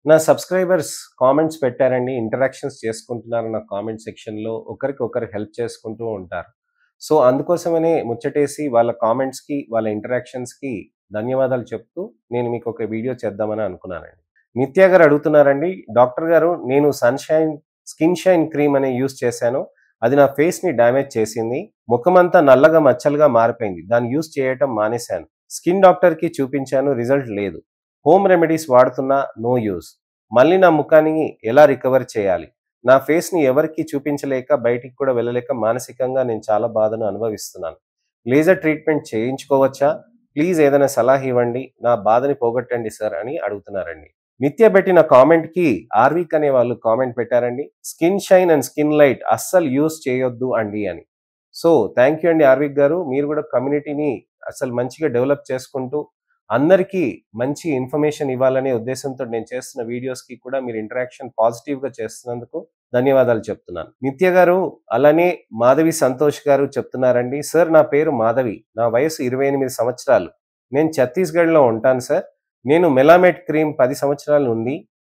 నా subscribers comments పెట్టారండి. Interactions చేసుకుంటున్నారు నా కామెంట్ సెక్షన్‌లో. ఒకరికొకరు హెల్ప్ చేసుకుంటూ ఉంటారు. సో, అందుకోసమనే ముచ్చటేసి వాళ్ళ కామెంట్స్‌కి, వాళ్ళ ఇంటరాక్షన్స్‌కి ధన్యవాదాలు చెప్తూ నేను మీకొక వీడియో చేద్దామని అనుకున్నానండి. నిత్య గారు అడుగుతున్నారండి, డాక్టర్ గారు నేను స్కిన్ షైన్ క్రీమ్ అనే యూజ్ చేశాను. అది నా ఫేస్‌ని డ్యామేజ్ చేసింది. ముఖమంతా నల్లగా మచ్చలుగా మారిపోయింది. దాన్ని యూజ్ చేయటం మానేశాను. స్కిన్ డాక్టర్‌కి చూపించాను. రిజల్ట్ లేదు. హోమ్ రెమెడీస్ వాడుతున్నా నో యూజ్. మళ్ళీ నా ముఖాన్ని ఎలా రికవర్ చేయాలి? నా ఫేస్‌ని ఎవరికీ చూపించలేక, బయటికి కూడా వెళ్ళలేక మానసికంగా నేను చాలా బాధను అనుభవిస్తున్నాను. Laser treatment చేయించుకోవచ్చా? ప్లీజ్ ఏదైనా సలహా ఇవ్వండి. నా బాధని పోగొట్టండి సార్ అని అడుగుతున్నారండి. నిత్య పెట్టిన కామెంట్‌కి ఆర్విక్ అనే వాళ్ళు కామెంట్ పెట్టారండి. Skin shine and skin light అస్సలు యూజ్ చేయొద్దు అండి అని. సో, థాంక్ యూ అండి ఆర్విక్ గారు. మీరు కూడా కమ్యూనిటీని అసలు మంచిగా డెవలప్ చేసుకుంటూ అందరికీ మంచి ఇన్ఫర్మేషన్ ఇవ్వాలనే ఉద్దేశంతో నేను చేస్తున్న వీడియోస్‌కి కూడా మీరు ఇంటరాక్షన్ పాజిటివ్‌గా చేస్తున్నందుకు ధన్యవాదాలు చెప్తున్నాను. నిత్య గారు అలానే మాధవి సంతోష్ గారు చెప్తున్నారండి. సార్ నా పేరు మాధవి. నా వయసు 28 సంవత్సరాలు. నేను ఛత్తీస్‌గఢ్‌లో ఉంటాను సార్. నేను మెలామెట్ క్రీమ్ 10 సంవత్సరాల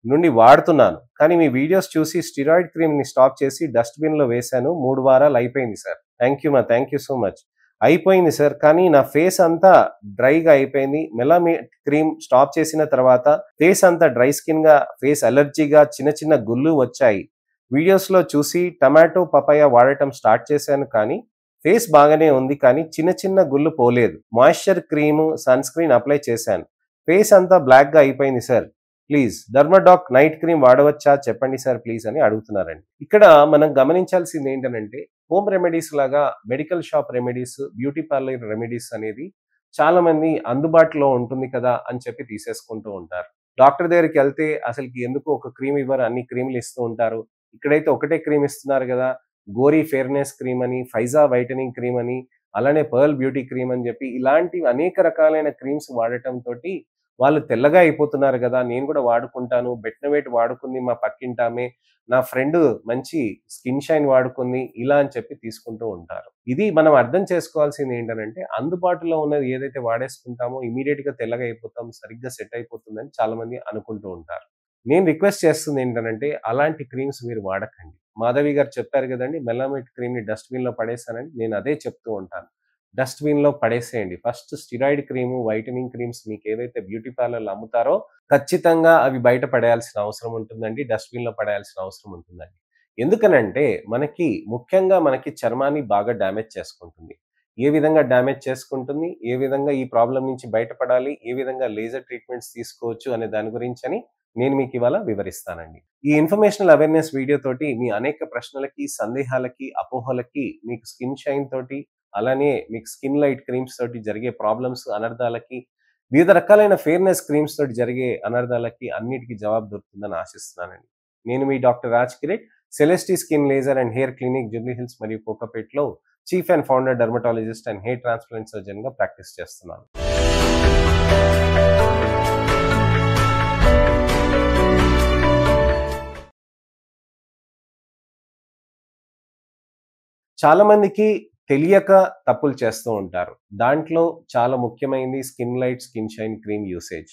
నుండి వాడుతున్నాను. కానీ మీ వీడియోస్ చూసి స్టెరాయిడ్ క్రీమ్‌ని స్టాప్ చేసి డస్ట్‌బిన్‌లో వేశాను. 3 వారాలు అయిపోయింది sir. Thank you so much. అయిపోయింది సార్. కానీ నా ఫేస్ అంతా డ్రైగా అయిపోయింది. మెలామెట్ క్రీమ్ స్టాప్ చేసిన తర్వాత ఫేస్ అంతా డ్రై స్కిన్‌గా, ఫేస్ అలర్జీగా చిన్న చిన్న గుళ్ళు వచ్చాయి. వీడియోస్‌లో చూసి టమాటో, పపాయ వాడటం స్టార్ట్ చేశాను కానీ ఫేస్ బాగానే ఉంది కానీ చిన్న చిన్న గుళ్ళు పోలేదు. Moisture cream, sun screen apply చేశాను. ఫేస్ అంతా బ్లాక్‌గా అయిపోయింది sir. Please Dermadoc night cream వాడవచ్చా చెప్పండి సార్ ప్లీజ్ అని అడుగుతున్నారండి. ఇక్కడ మనం గమనించాల్సింది ఏంటనంటే హోమ్ రెమెడీస్ లాగా medical shop remedies, beauty parlour remedies అనేది చాలా మంది అందుబాటులో ఉంటుంది కదా అని చెప్పి తీసేసుకుంటూ ఉంటారు. డాక్టర్ దగ్గరికి వెళ్తే అసలుకి ఎందుకు ఒక క్రీమ్ ఇవ్వరు, అన్ని క్రీములు ఇస్తూ ఉంటారు. ఇక్కడైతే ఒకటే క్రీమ్ ఇస్తున్నారు కదా. గోరీ ఫెయిర్నెస్ క్రీమ్ అని, ఫైజా వైటనింగ్ క్రీమ్ అని, అలానే పర్ల్ బ్యూటీ క్రీమ్ అని చెప్పి ఇలాంటివి అనేక రకాలైన క్రీమ్స్ వాడటం తోటి వాళ్ళు తెల్లగా అయిపోతున్నారు కదా. నేను కూడా వాడుకుంటాను. బెట్నవేట్ వాడుకుంది మా పక్కింటామె. నా ఫ్రెండ్ మంచి స్కిన్ షైన్ వాడుకుంది. ఇలా అని చెప్పి తీసుకుంటూ ఉంటారు. ఇది మనం అర్థం చేసుకోవాల్సింది ఏంటనంటే అందుబాటులో ఉన్నది ఏదైతే వాడేసుకుంటామో ఇమ్మీడియేట్‌గా తెల్లగా అయిపోతాం. సరిగ్గా సెట్ అయిపోతుందని చాలా మంది అనుకుంటూ ఉంటారు. నేను రిక్వెస్ట్ చేస్తుంది ఏంటనంటే అలాంటి క్రీమ్స్ మీరు వాడకండి. మాధవి గారు చెప్పారు కదండీ! మెలామెట్ క్రీమ్‌ని డస్ట్‌బిన్‌లో పడేసానని. నేను అదే చెప్తూ ఉంటాను. డస్ట్‌బిన్‌లో పడేసేయండి. First steroid cream, whitening creams మీకేవైతే బ్యూటీ పార్లర్‌లో అమ్ముతారో ఖచ్చితంగా అవి బయట పడేయాల్సిన అవసరం ఉంటుందండి. డస్ట్‌బిన్‌లో పడేయాల్సిన అవసరం ఉంటుందండి. ఎందుకనంటే ముఖ్యంగా మనకి చర్మాన్ని బాగా డ్యామేజ్ చేసుకుంటుంది. ఏ విధంగా డ్యామేజ్ చేసుకుంటుంది? ఏ విధంగా ఈ ప్రాబ్లమ్ నుంచి బయటపడాలి? ఏ విధంగా లేజర్ ట్రీట్మెంట్స్ తీసుకోవచ్చు అనే దాని గురించని నేను మీకివాళ వివరిస్తానండి. ఈ ఇన్ఫర్మేషనల్ అవేర్‌నెస్ వీడియో తోటి మీ అనేక ప్రశ్నలకి, సందేహాలకి, అపోహలకి మీకు స్కిన్ షైన్ తోటి అలానే మీకు స్కిన్ లైట్ క్రీమ్స్ తోటి జరిగే ప్రాబ్లమ్స్, అనర్థాలకి, వివిధ రకాలైన ఫెయిర్‌నెస్ క్రీమ్స్ తోటి జరిగే అనర్థాలకి అన్నిటికి జవాబు దొరుకుతుందని ఆశిస్తున్నానండి. నేను మీ doctor Raj Kiret, Celeste skin laser and hair clinic Jubilee Hills మరియు కోకాపేట్‌లో chief and founder dermatologist and hair transplant సర్జన్‌గా ప్రాక్టీస్ చేస్తున్నాను. చాలా మందికి తెలియక తప్పులు చేస్తూ ఉంటారు. దాంట్లో చాలా ముఖ్యమైనది skin light, skin shine cream usage.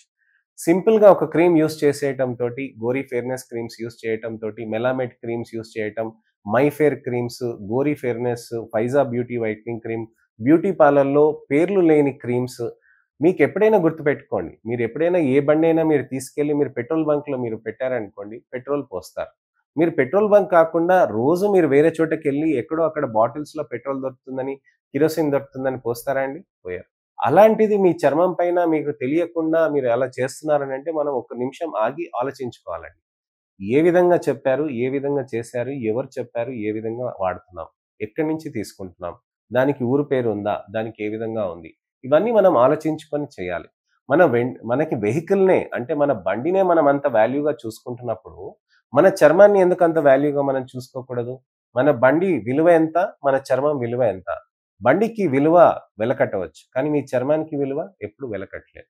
సింపుల్‌గా ఒక క్రీమ్ యూజ్ చేసేయటం తోటి, గోరీ ఫెయిర్‌నెస్ క్రీమ్స్ యూజ్ చేయటం తోటి, మెలామెట్ క్రీమ్స్ యూజ్ చేయటం, మై ఫెయిర్ క్రీమ్స్, గోరీ ఫెయిర్‌నెస్, Faiza beauty whitening cream, beauty పార్లర్‌లో పేర్లు లేని క్రీమ్స్ మీకెప్పుడైనా గుర్తుపెట్టుకోండి. మీరెప్పుడైనా ఏ బండైనా మీరు తీసుకెళ్ళి మీరు పెట్రోల్ బంక్‌లో మీరు పెట్టారనుకోండి, పెట్రోల్ పోస్తారు. మీరు పెట్రోల్ బంక్ కాకుండా రోజు మీరు వేరే చోటకెళ్ళి ఎక్కడో అక్కడ బాటిల్స్‌లో పెట్రోల్ దొరుకుతుందని, కిరోసిన్ దొరుకుతుందని పోస్తారా అండి? పోయరు. అలాంటిది మీ చర్మం పైన మీకు తెలియకుండా మీరు అలా చేస్తున్నారనంటే మనం ఒక్క నిమిషం ఆగి ఆలోచించుకోవాలండి. ఏ విధంగా చెప్పారు? ఏ విధంగా చేశారు? ఎవరు చెప్పారు? ఏ విధంగా వాడుతున్నాం? ఎక్కడి నుంచి తీసుకుంటున్నాం? దానికి ఊరు పేరు ఉందా? దానికి ఏ విధంగా ఉంది? ఇవన్నీ మనం ఆలోచించుకొని చేయాలి. మనకి వెహికల్‌నే అంటే మన బండినే మనం అంత వాల్యూగా చూసుకుంటున్నప్పుడు, మన చర్మాన్ని ఎందుకు అంత వాల్యూగా మనం చూసుకోకూడదు? మన బండి విలువ ఎంత? మన చర్మం విలువ ఎంత? బండికి విలువ వెలకట్టవచ్చు. కానీ మీ చర్మానికి విలువ ఎప్పుడు వెలకట్టలేదు.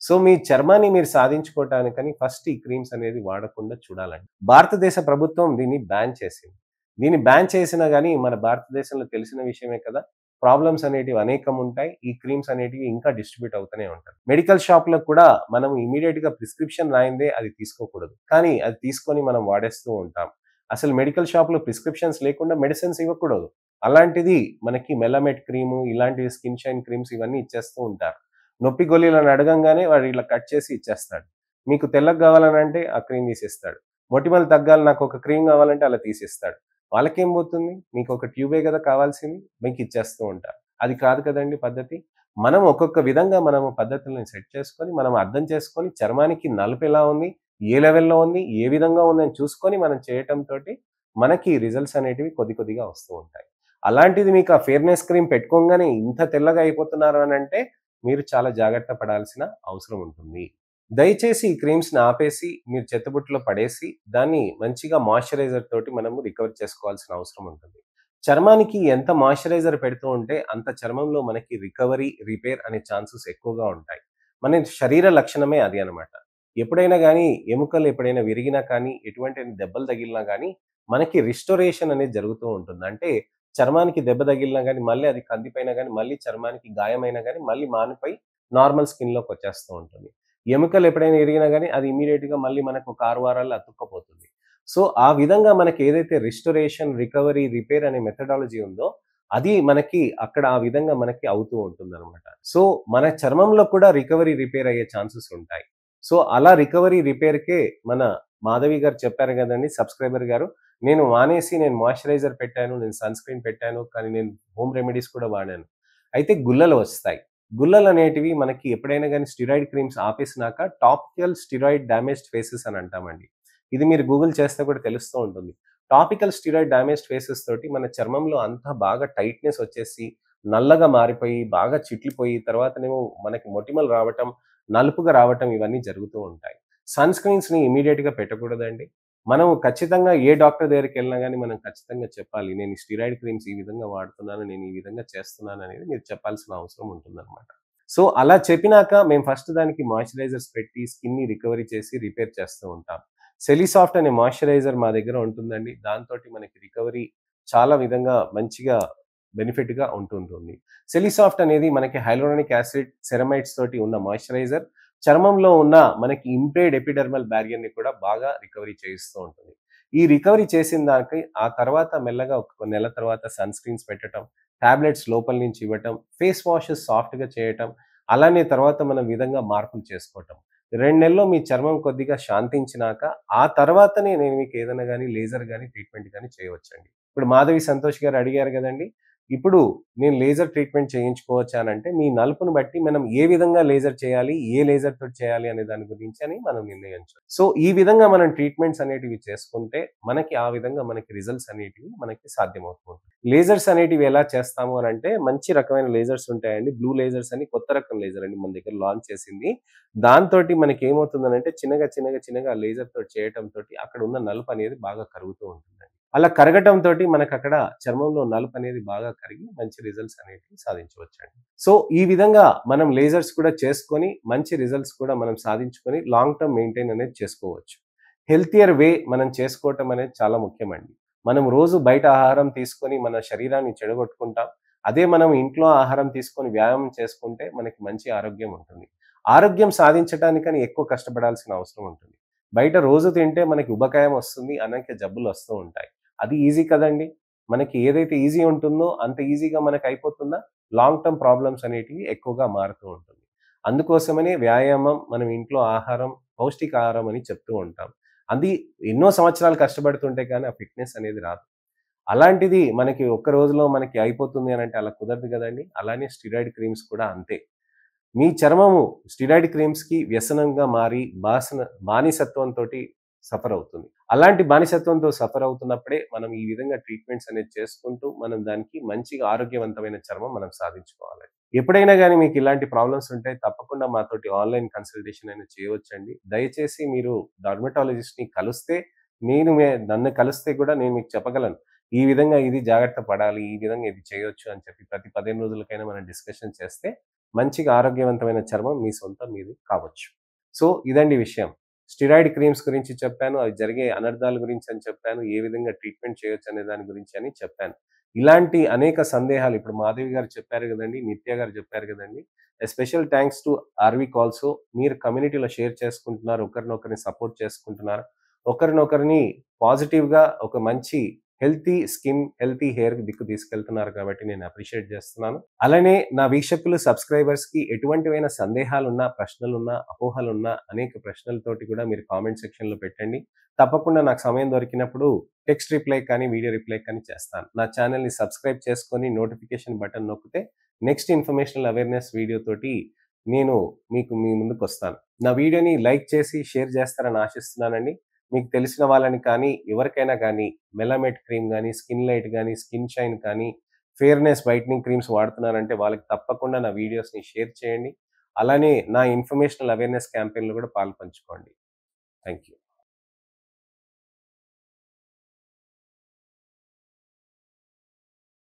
సో, మీ చర్మాన్ని మీరు సాధించుకోవటానికని ఫస్ట్ ఈ క్రీమ్స్ అనేది వాడకుండా చూడాలండి. భారతదేశ ప్రభుత్వం దీన్ని బ్యాన్ చేసింది. దీన్ని బ్యాన్ చేసినా గాని మన భారతదేశంలో తెలిసిన విషయమే కదా! ప్రాబ్లమ్స్ అనేటివి అనేకం ఉంటాయి. ఈ క్రీమ్స్ అనేటివి ఇంకా డిస్ట్రిబ్యూట్ అవుతూనే ఉంటాయి. మెడికల్ షాప్‌లో కూడా మనం ఇమ్మీడియేట్‌గా ప్రిస్క్రిప్షన్ రాయిందే అది తీసుకోకూడదు. కానీ అది తీసుకొని మనం వాడేస్తూ ఉంటాం. అసలు మెడికల్ షాప్‌లో ప్రిస్క్రిప్షన్స్ లేకుండా మెడిసిన్స్ ఇవ్వకూడదు. అలాంటిది మనకి మెలమెట్ క్రీము, ఇలాంటివి స్కిన్ షైన్ క్రీమ్స్ ఇవన్నీ ఇచ్చేస్తూ ఉంటారు. నొప్పి గోళీలని అడగంగానే వాడు ఇట్లా కట్ చేసి ఇచ్చేస్తాడు. మీకు తెల్లగా కావాలనంటే ఆ క్రీమ్ తీసిస్తాడు. మొటిమలు తగ్గాలి నాకొక క్రీమ్ కావాలంటే అలా తీసిస్తాడు. వాళ్ళకేం పోతుంది? మీకొక ట్యూబే గదా కావాల్సింది. మీకిచ్చేస్తూ ఉంటారు. అది కాదు కదండీ పద్ధతి. మనం ఒక్కొక్క విధంగా మనము పద్ధతుల్ని సెట్ చేసుకొని, మనం అర్థం చేసుకొని, చర్మానికి నలుపెలా ఉంది, ఏ లెవెల్‌లో ఉంది, ఏ విధంగా ఉందని చూసుకొని మనం చేయటంతోటి మనకి రిజల్ట్స్ అనేటివి కొద్ది కొద్దిగా వస్తూ ఉంటాయి. అలాంటిది మీకు ఆ ఫెయిర్‌నెస్ క్రీమ్ పెట్టుకోంగానే ఇంత తెల్లగా అయిపోతున్నారు అనంటే, మీరు చాలా జాగ్రత్త పడాల్సిన అవసరం ఉంటుంది. దయచేసి ఈ క్రీమ్స్‌ని ఆపేసి, మీరు చెత్తబుట్టలో పడేసి, దాన్ని మంచిగా మాయిశ్చరైజర్ తోటి మనము రికవర్ చేసుకోవాల్సిన అవసరం ఉంటుంది. చర్మానికి ఎంత మాయిశ్చరైజర్ పెడుతూ ఉంటే, అంత చర్మంలో మనకి రికవరీ, రిపేర్ అనే ఛాన్సెస్ ఎక్కువగా ఉంటాయి. మన శరీర లక్షణమే అది అన్నమాట. ఎప్పుడైనా గానీ, ఎముకలు ఎప్పుడైనా విరిగినా కానీ, ఎటువంటి దెబ్బలు తగిలినా గానీ, మనకి రిస్టోరేషన్ అనేది జరుగుతూ ఉంటుంది. అంటే చర్మానికి దెబ్బ తగిలినా గానీ, మళ్ళీ అది కందిపోయినా గానీ, మళ్ళీ చర్మానికి గాయమైనా గానీ, మళ్ళీ మానిపోయి నార్మల్ స్కిన్‌లోకొచ్చేస్తూ ఉంటుంది. ఎముకలు ఎప్పుడైనా ఇరిగినా గానీ, అది ఇమ్మీడియేట్‌గా మళ్ళీ మనకు ఒక 6 వారాల్లో అతుక్కపోతుంది. సో, ఆ విధంగా మనకి ఏదైతే రిస్టోరేషన్, రికవరీ, రిపేర్ అనే మెథడాలజీ ఉందో, అది మనకి అక్కడ ఆ విధంగా మనకి అవుతూ ఉంటుందనమాట. సో, మన చర్మంలో కూడా రికవరీ, రిపేర్ అయ్యే ఛాన్సెస్ ఉంటాయి. సో, అలా రికవరీ, రిపేర్‌కే మన మాధవి గారు చెప్పారు గదండీ సబ్‌స్క్రైబర్ గారు. నేను మానేసి నేను మాయిశ్చరైజర్ పెట్టాను, నేను సన్ స్క్రీన్ పెట్టాను, కానీ నేను హోమ్ రెమెడీస్ కూడా వాడాను. అయితే గుల్లలు వస్తాయి. గుల్లలనేటివి మనకి ఎప్పుడైనా గాని స్టెరాయిడ్ క్రీమ్స్ ఆపేసినాక టాపికల్ స్టెరాయిడ్ డ్యామేజ్డ్ ఫేసెస్ అని అంటామండి. ఇది మీరు గూగుల్ చేస్తే కూడా తెలుస్తూ ఉంటుంది. టాపికల్ స్టెరాయిడ్ డ్యామేజ్డ్ ఫేసెస్ తోటి మన చర్మంలో అంతా బాగా టైట్‌నెస్ వచ్చేసి, నల్లగా మారిపోయి, బాగా చిట్లిపోయి, తర్వాతనేమో మనకి మొటిమలు రావటం, నలుపుగా రావటం ఇవన్నీ జరుగుతూ ఉంటాయి. సన్ స్క్రీన్స్‌ని ఇమ్మీడియేట్‌గా పెట్టకూడదండి. మనం ఖచ్చితంగా ఏ డాక్టర్ దగ్గరికెళ్ళినా గాని మనం ఖచ్చితంగా చెప్పాలి. నేను ఈ స్టెరాయిడ్ క్రీమ్స్ ఈ విధంగా వాడుతున్నాను. నేను ఈ విధంగా చేస్తున్నాననేది మీరు చెప్పాల్సిన అవసరం ఉంటుందనమాట. సో, అలా చెప్పినాక మేము ఫస్ట్ దానికి మాయిశ్చరైజర్స్ పెట్టి స్కిన్‌ని రికవరీ చేసి రిపేర్ చేస్తూ ఉంటాం. సెలిసాఫ్ట్ అనే మాయిశ్చరైజర్ మా దగ్గర ఉంటుందండి. దాంతోటి మనకి రికవరీ చాలా విధంగా మంచిగా బెనిఫిట్‌గా ఉంటుంటుంది. సెలిసాఫ్ట్ అనేది మనకి హైలూరోనిక్ యాసిడ్, సెరమైడ్స్ తోటి ఉన్న మాయిశ్చరైజర్. చర్మంలో ఉన్న మనకి ఇంపేర్డ్ ఎపిడెర్మల్ బ్యారియర్‌ని కూడా బాగా రికవరీ చేయిస్తూ ఉంటుంది. ఈ రికవరీ చేసిన దానికి ఆ తర్వాత మెల్లగా ఒక నెల తర్వాత సన్ స్క్రీన్స్ పెట్టటం, టాబ్లెట్స్ లోపల నుంచి ఇవ్వటం, ఫేస్ వాషెస్ సాఫ్ట్‌గా చేయటం, అలానే తర్వాత మనం విధంగా మార్పులు చేసుకోవటం. 2 నెలల్లో మీ చర్మం కొద్దిగా శాంతించినాక, ఆ తర్వాతనే నేను మీకు ఏదైనా గాని లేజర్ గాని, ట్రీట్మెంట్ గాని చేయవచ్చండి. ఇప్పుడు మాధవి సంతోష్ గారు అడిగారు గదండీ! ఇప్పుడు నేను లేజర్ ట్రీట్మెంట్ చేయించుకోవచ్చా అనంటే, మీ నలుపుని బట్టి మనం ఏ విధంగా లేజర్ చేయాలి, ఏ లేజర్ తోటి చేయాలి అనే దాని గురించని మనం నిర్ణయించొచ్చు. సో, ఈ విధంగా మనం ట్రీట్మెంట్స్ అనేటివి చేసుకుంటే, మనకి ఆ విధంగా మనకి రిజల్ట్స్ అనేటివి మనకి సాధ్యమవుతూ ఉంటాయి. లేజర్స్ అనేటివి ఎలా చేస్తాము అనంటే, మంచి రకమైన లేజర్స్ ఉంటాయండి. బ్లూ లేజర్స్ అని కొత్త రకం లేజర్ అండి మన దగ్గర లాంచ్ చేసింది. దాంతోటి మనకేమవుతుందనంటే, చిన్నగా ఆ లేజర్ తోటి చేయటంతోటి అక్కడ ఉన్న నలుపనేది బాగా కరుగుతూ ఉంటుందండి. అలా కరగటంతోటి మనకక్కడ చర్మంలో నలుపనేది బాగా కరిగి మంచి రిజల్ట్స్ అనేటివి సాధించవచ్చండి. సో, ఈ విధంగా మనం లేజర్స్ కూడా చేసుకొని, మంచి రిజల్ట్స్ కూడా మనం సాధించుకొని లాంగ్ టర్మ్ మెయింటైన్ అనేది చేసుకోవచ్చు. హెల్తియర్ వే మనం చేసుకోవటం అనేది చాలా ముఖ్యమండి. మనం రోజు బయట ఆహారం తీసుకొని మన శరీరాన్ని చెడగొట్టుకుంటాం. అదే మనం ఇంట్లో ఆహారం తీసుకొని వ్యాయామం చేసుకుంటే మనకి మంచి ఆరోగ్యం ఉంటుంది. ఆరోగ్యం సాధించటానికని ఎక్కువ కష్టపడాల్సిన అవసరం ఉంటుంది. బయట రోజు తింటే మనకి ఉబకాయం వస్తుంది. అనేక జబ్బులొస్తూ ఉంటాయి. అది ఈజీ కదండీ! మనకి ఏదైతే ఈజీ ఉంటుందో అంత ఈజీగా మనకయిపోతుందా? లాంగ్ టర్మ్ ప్రాబ్లమ్స్ అనేటివి ఎక్కువగా మారుతూ ఉంటుంది. అందుకోసమనే వ్యాయామం, మనం ఇంట్లో ఆహారం, పౌష్టికాహారం అని చెప్తూ ఉంటాం. అది ఎన్నో సంవత్సరాలు కష్టపడుతుంటే కానీ ఆ ఫిట్‌నెస్ అనేది రాదు. అలాంటిది మనకి ఒక్క రోజులో మనకి అయిపోతుంది అనంటే అలా కుదరదు గదండీ! అలానే స్టెరాయిడ్ క్రీమ్స్ కూడా అంతే. మీ చర్మము స్టెరాయిడ్ క్రీమ్స్‌కి వ్యసనంగా మారి బానిసత్వంతోటి సఫర్ అవుతుంది. అలాంటి బానిసత్వంతో సఫర్ అవుతున్నప్పుడే మనం ఈ విధంగా ట్రీట్మెంట్స్ అనేది చేసుకుంటూ, మనం దానికి మంచిగా ఆరోగ్యవంతమైన చర్మం మనం సాధించుకోవాలి. ఎప్పుడైనా గాని మీకు ఇలాంటి ప్రాబ్లమ్స్ ఉంటే తప్పకుండా మాతోటి ఆన్‌లైన్ కన్సల్టేషన్ అనేది చేయవచ్చండి. దయచేసి మీరు డెర్మటాలజిస్ట్‌ని కలిస్తే నన్ను కలిస్తే కూడా నేను మీకు చెప్పగలను. ఈ విధంగా ఇది జాగ్రత్త పడాలి. ఈ విధంగా ఇది చేయొచ్చు అని చెప్పి ప్రతి 15 రోజులకైనా మనం డిస్కషన్ చేస్తే మంచిగా ఆరోగ్యవంతమైన చర్మం మీ సొంతం మీది కావచ్చు. సో, ఇదండి విషయం. స్టెరాయిడ్ క్రీమ్స్ గురించి చెప్పాను. అవి జరిగే అనర్థాల గురించి అని చెప్పాను. ఏ విధంగా ట్రీట్మెంట్ చేయొచ్చు అనే దాని గురించి అని చెప్పాను. ఇలాంటి అనేక సందేహాలు ఇప్పుడు మాధవి గారు చెప్పారు గదండీ! నిత్య గారు చెప్పారు గదండీ! Special thanks to Arvik also. మీరు కమ్యూనిటీలో షేర్ చేసుకుంటున్నారు. ఒకరినొకరిని సపోర్ట్ చేసుకుంటున్నారు. ఒకరినొకరిని పాజిటివ్‌గా ఒక మంచి హెల్తీ స్కిన్, హెల్తీ హెయిర్ దిక్కు తీసుకెళ్తున్నారు కాబట్టి నేను అప్రిషియేట్ చేస్తున్నాను. అలానే నా వీక్షకులు, సబ్‌స్క్రైబర్స్‌కి ఎటువంటివైన సందేహాలున్నా, ప్రశ్నలున్నా, అపోహలున్నా అనేక ప్రశ్నలతోటి కూడా మీరు కామెంట్ సెక్షన్‌లో పెట్టండి. తప్పకుండా నాకు సమయం దొరికినప్పుడు టెక్స్ట్ రిప్లై కానీ, వీడియో రిప్లై కానీ చేస్తాను. నా ఛానెల్‌ని సబ్స్క్రైబ్ చేసుకొని నోటిఫికేషన్ బటన్ నొక్కితే నెక్స్ట్ ఇన్ఫర్మేషనల్ అవేర్‌నెస్ వీడియో తోటి నేను మీ ముందుకొస్తాను. నా వీడియోని లైక్ చేసి షేర్ చేస్తారని ఆశిస్తున్నానండి. మీకు తెలిసిన వాళ్ళని కానీ, ఎవరికైనా గానీ మెలమైట్ క్రీమ్ గానీ, స్కిన్ లైట్ గానీ, స్కిన్ షైన్ కానీ, ఫెయిర్‌నెస్ వైట్నింగ్ క్రీమ్స్ వాడుతున్నారంటే వాళ్ళకి తప్పకుండా నా వీడియోస్‌ని షేర్ చేయండి. అలానే నా ఇన్ఫర్మేషనల్ అవేర్‌నెస్ క్యాంపెయిన్‌లో కూడా పాలుపంచుకోండి. Thank you.